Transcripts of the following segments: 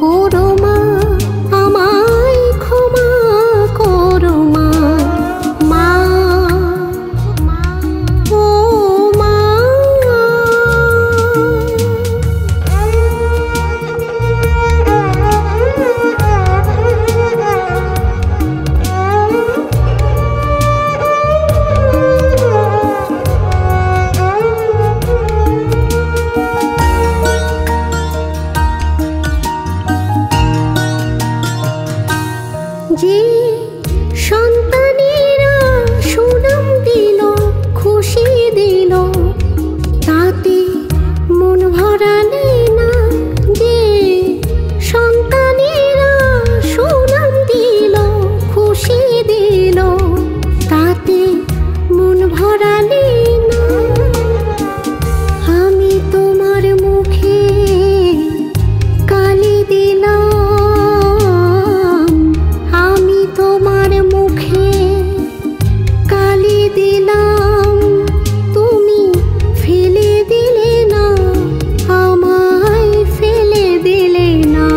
করো মা, আমায় ক্ষমা করো মা। মা ও মা, যে সন্তানেরা সুনাম দিল, খুশি দিল, তাতে মন ভরালে না। যে সন্তানেরা সুনাম দিল, খুশি দিল, তাতে মন ভরালে না। আমি তোমার মুখে কালি দিলাম, আমি তোমার মুখে কালি দিলাম, তুমি ফেলে দিলে না, আমায় ফেলে দিলে না।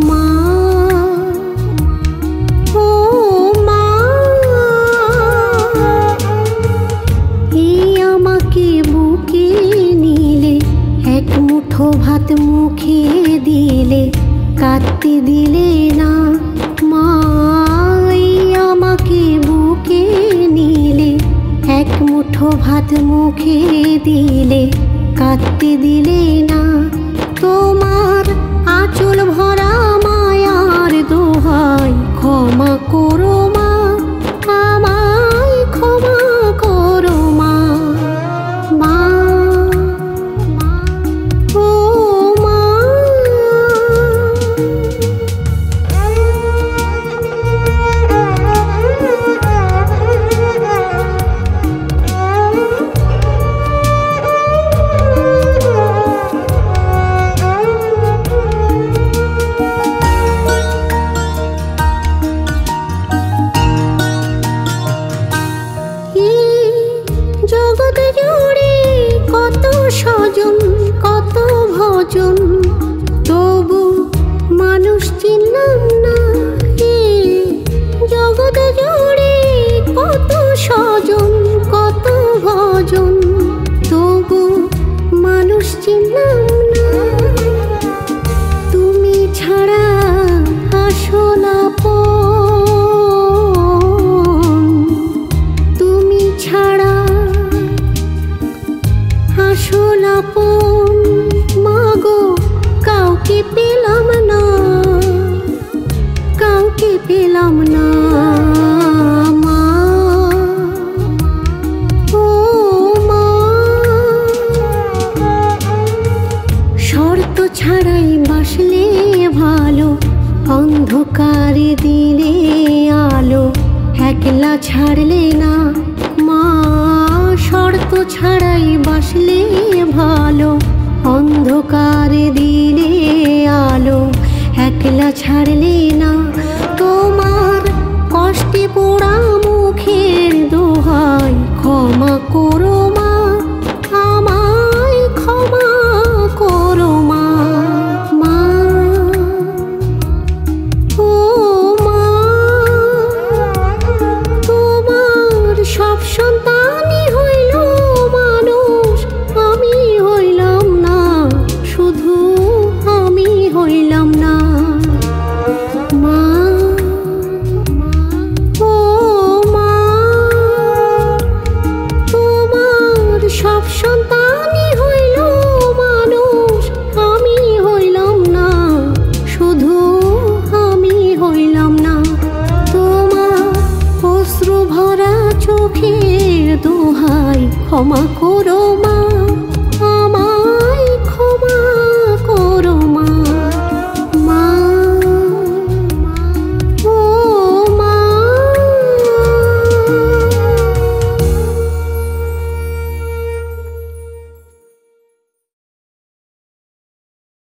মা ও মা, এই আমাকে বুকে নিলে, এক মুঠো ভাত মুখে দিলে, কাঁদতে দিলে না। মা এই আমাকে বুকে নিলে, এক মুঠো ভাত মুখে দিলে, কাঁদতে দিলে না। তোমার আঁচল ভরা মায়ার দোহাই, ক্ষমা করো মা, আমায় ক্ষমা করো মা। মা ও মা, জগৎ জুড়ে কত স্বজন, কত ভজন, তবু মানুষ চিনলাম না। জগৎ জুড়ে কত স্বজন, কত ভজন, তবু মানুষ চিনলাম না। তুমি ছাড়া আসল আপন, তুমি ছাড়া আসল আপন, মাগো কাউকে পেলাম না, কাউকে পেলাম না। মা ও মা, শর্ত ছাড়াই বাসলে ভালো, অন্ধকারে দিলে আলো, একলা ছাড়লে না। মা শর্ত ছাড়াই বাসলে ভালো, অন্ধকারে দিলে আলো, একলা ছাড়লে